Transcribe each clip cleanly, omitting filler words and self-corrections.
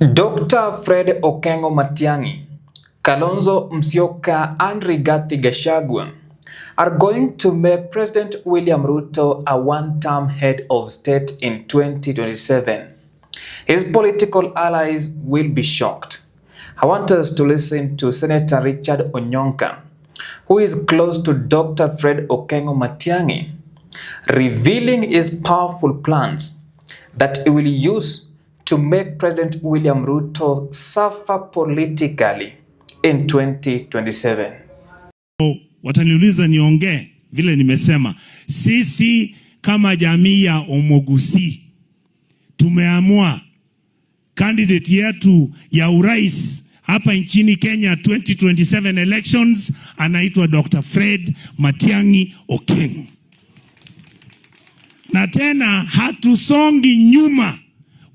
Dr. Fred Okengo Matiang'i, Kalonzo Musyoka and Rigathi Gachagua are going to make President William Ruto a one-term head of state in 2027. His political allies will be shocked. I want us to listen to Senator Richard Onyonka, who is close to Dr. Fred Okengo Matiang'i, revealing his powerful plans that he will use to make President William Ruto suffer politically in 2027. Wataniuliza niongee vile nimesema. Sisi kama jamii ya Omogusi tumeamua candidate yetu ya urais hapa nchini Kenya 2027 elections anaitwa Dr. Fred Matiang'i Okengo. Na tena hatusongi nyuma.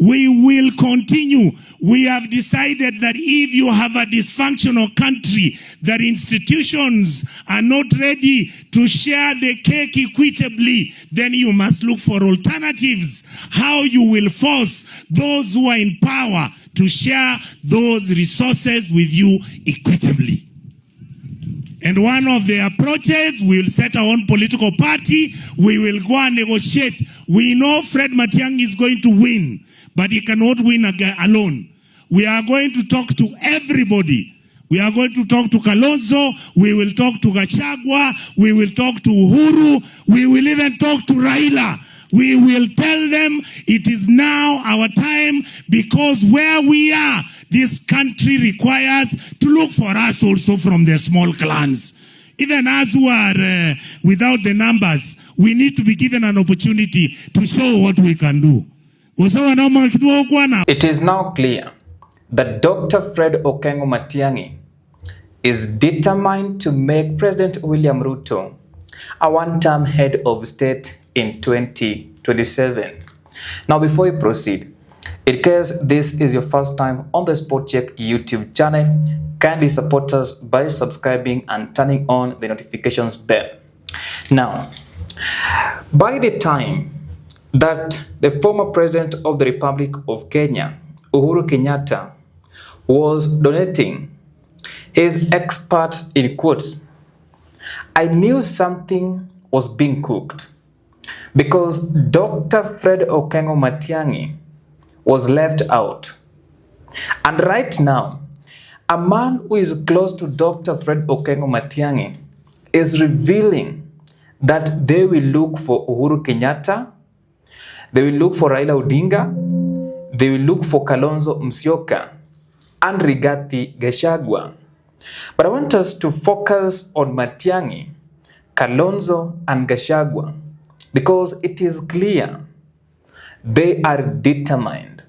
We will continue. We have decided that if you have a dysfunctional country, that institutions are not ready to share the cake equitably, then you must look for alternatives. How you will force those who are in power to share those resources with you equitably. And one of the approaches, we will set our own political party. We will go and negotiate. We know Fred Matiang'i is going to win, but he cannot win alone. We are going to talk to everybody. We are going to talk to Kalonzo. We will talk to Gachagua. We will talk to Uhuru. We will even talk to Raila. We will tell them it is now our time, because where we are, this country requires to look for us also from the small clans. Even us who are without the numbers, we need to be given an opportunity to show what we can do. It is now clear that Dr. Fred Okengo Matiang'i is determined to make President William Ruto a one-term head of state in 2027. Now, before we proceed, in case this is your first time on the Sport Check YouTube channel, kindly support us by subscribing and turning on the notifications bell. Now, by the time that the former president of the Republic of Kenya, Uhuru Kenyatta, was donating his experts in quotes, I knew something was being cooked, because Dr. Fred Okengo Matiang'i was left out. And right now, a man who is close to Dr. Fred Okengo Matiang'i is revealing that they will look for Uhuru Kenyatta, they will look for Raila Odinga, they will look for Kalonzo Musyoka and Rigathi Gachagua. But I want us to focus on Matiang'i, Kalonzo and Gachagua, because it is clear they are determined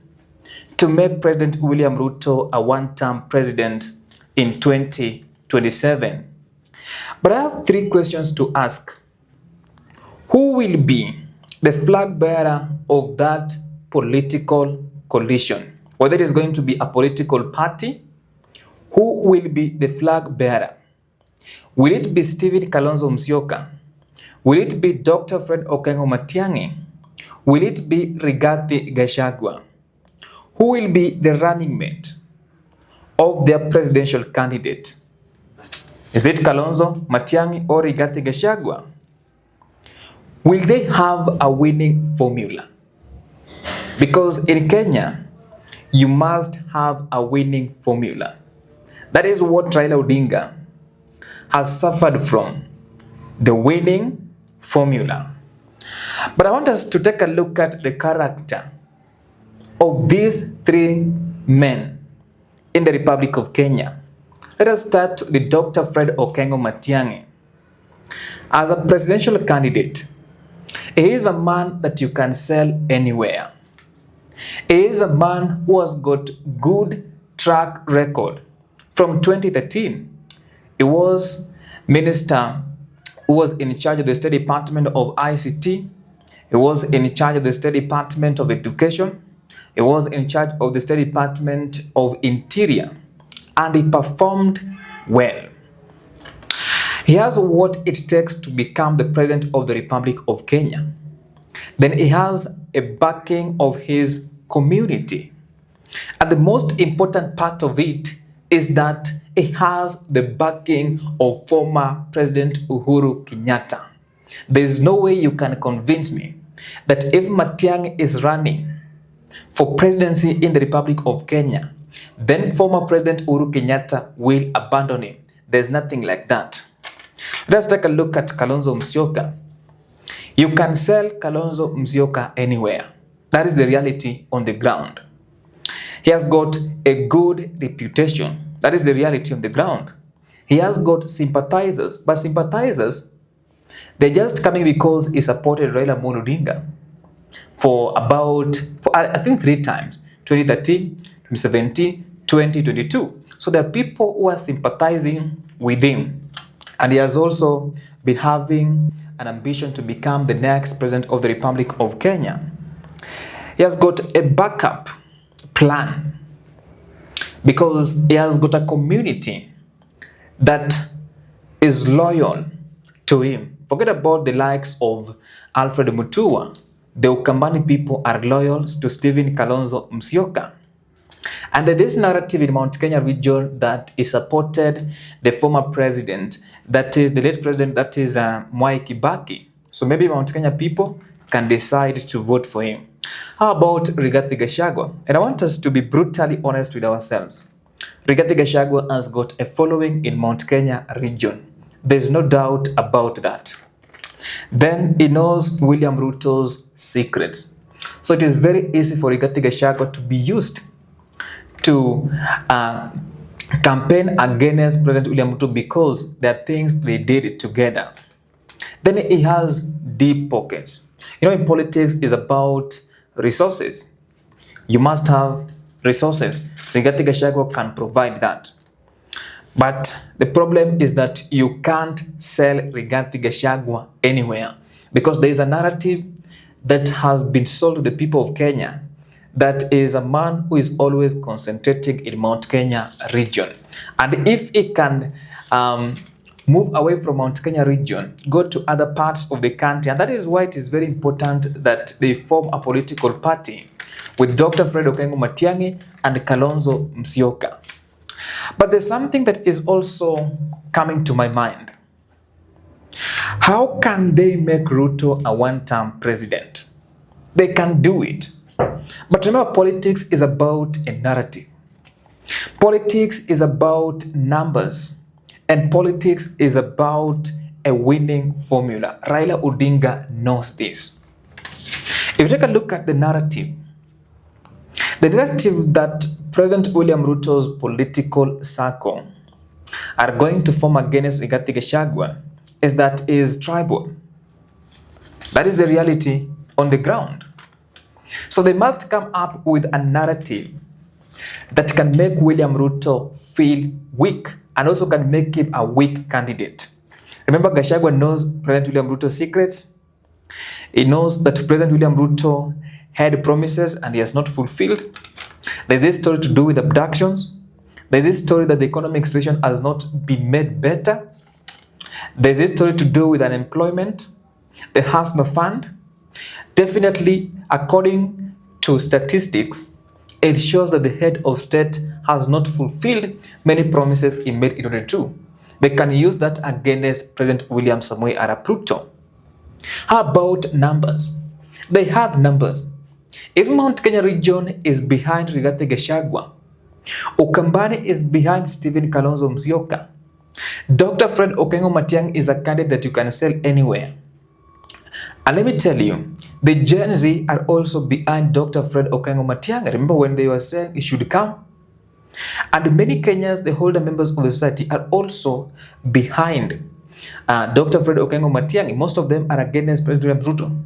to make President William Ruto a one-term president in 2027. But I have three questions to ask. Who will be the flag bearer of that political coalition? Whether it is going to be a political party, who will be the flag bearer? Will it be Civic Kalonzo Musyoka? Will it be Dr. Fred Okengo Matiang'i? Will it be Rigathi Gachagua? Who will be the running mate of their presidential candidate? Is it Kalonzo, Matiang'i, or Rigathi Gachagua? Will they have a winning formula? Because in Kenya, you must have a winning formula. That is what Raila Odinga has suffered from, the winning formula. But I want us to take a look at the character of these three men in the Republic of Kenya. Let us start with Dr. Fred Okengo Matiang'i. As a presidential candidate, he is a man that you can sell anywhere. He is a man who has got good track record. From 2013, he was minister who was in charge of the State Department of ICT. He was in charge of the State Department of Education. He was in charge of the State Department of Interior. And he performed well. He has what it takes to become the President of the Republic of Kenya. Then he has a backing of his community. And the most important part of it is that it has the backing of former President Uhuru Kenyatta. There is no way you can convince me that if Matiang'i is running for presidency in the Republic of Kenya, then former President Uhuru Kenyatta will abandon him. There's nothing like that. Let's take a look at Kalonzo Musyoka. You can sell Kalonzo Musyoka anywhere. That is the reality on the ground. He has got a good reputation. That is the reality on the ground. He has got sympathizers, but sympathizers, they're just coming because he supported Raila Amolo Odinga for I think 3 times, 2013, 2017, 2022. So there are people who are sympathizing with him. And he has also been having an ambition to become the next president of the Republic of Kenya. He has got a backup plan because he has got a community that is loyal to him. Forget about the likes of Alfred Mutua. The Ukambani people are loyal to Stephen Kalonzo Musyoka. And this narrative in Mount Kenya region that is supported the former president, that is the late president, that is Mwai Kibaki. So maybe Mount Kenya people can decide to vote for him. How about Rigathi Gachagua? And I want us to be brutally honest with ourselves. Rigathi Gachagua has got a following in Mount Kenya region. There's no doubt about that. Then he knows William Ruto's secrets. So it is very easy for Rigathi Gachagua to be used to campaign against President William Ruto because there are things they did together. Then he has deep pockets. You know, in politics is about resources. You must have resources. Rigathi Gachagua can provide that. But the problem is that you can't sell Rigathi Gachagua anywhere because there is a narrative that has been sold to the people of Kenya that is a man who is always concentrating in Mount Kenya region. And if he can move away from Mount Kenya region, go to other parts of the country, and that is why it is very important that they form a political party with Dr. Fred Okengo Matiang'i and Kalonzo Musyoka. But there's something that is also coming to my mind. How can they make Ruto a one-term president? They can do it. But remember, politics is about a narrative. Politics is about numbers. And politics is about a winning formula. Raila Odinga knows this. If you take a look at the narrative that President William Ruto's political circle are going to form against Rigathi Gachagua is tribal. That is the reality on the ground. So they must come up with a narrative that can make William Ruto feel weak and also can make him a weak candidate. Remember, Gachagua knows President William Ruto's secrets. He knows that President William Ruto had promises and he has not fulfilled. There's this story to do with abductions. There's this story that the economic situation has not been made better. There's this story to do with unemployment. The Hustler Fund. Definitely, according to statistics, it shows that the head of state has not fulfilled many promises he made in order to. They can use that against President William Samoei Arap Ruto. How about numbers? They have numbers. If Mount Kenya region is behind Rigathi Gachagua, Ukambani is behind Stephen Kalonzo Musyoka, Dr. Fred Okengo Matiang'i is a candidate that you can sell anywhere. And let me tell you, the Gen Z are also behind Dr. Fred Okengo Matiang'i. Remember when they were saying he should come? And many Kenyans, the older members of the society, are also behind Dr. Fred Okengo Matiang'i. Most of them are against President William Ruto.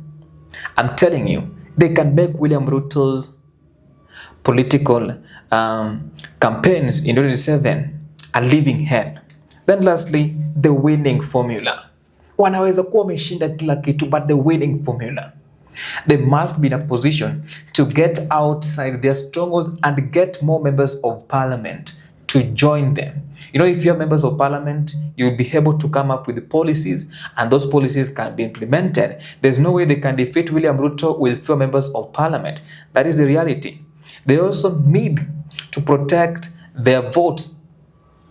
I'm telling you, they can make William Ruto's political campaigns in 2027 a living hell. Then lastly, the winning formula. Wanaweza kuwa wameshinda kila kitu, but the winning formula. They must be in a position to get outside their strongholds and get more members of parliament to join them. You know, if you're members of parliament, you'll be able to come up with policies and those policies can be implemented. There's no way they can defeat William Ruto with fewer members of parliament. That is the reality. They also need to protect their votes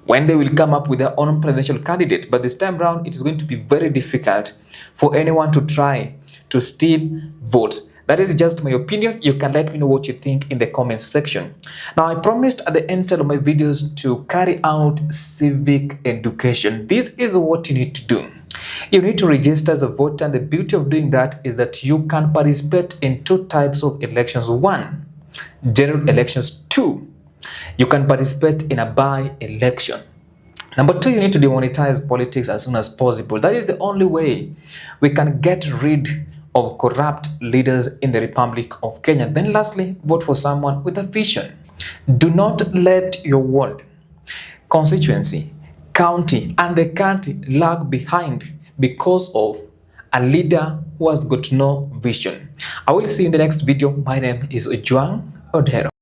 when they will come up with their own presidential candidate. But this time around, it is going to be very difficult for anyone to try to steal votes. That is just my opinion. You can let me know what you think in the comment section. Now, I promised at the end of my videos to carry out civic education. This is what you need to do. You need to register as a voter, and the beauty of doing that is that you can participate in two types of elections. One, general elections. Two, you can participate in a by-election. Number two, you need to demonetize politics as soon as possible. That is the only way we can get rid of corrupt leaders in the Republic of Kenya. Then lastly, vote for someone with a vision. Do not let your ward, constituency, county, and the country lag behind because of a leader who has got no vision. I will see you in the next video. My name is Juan Odero.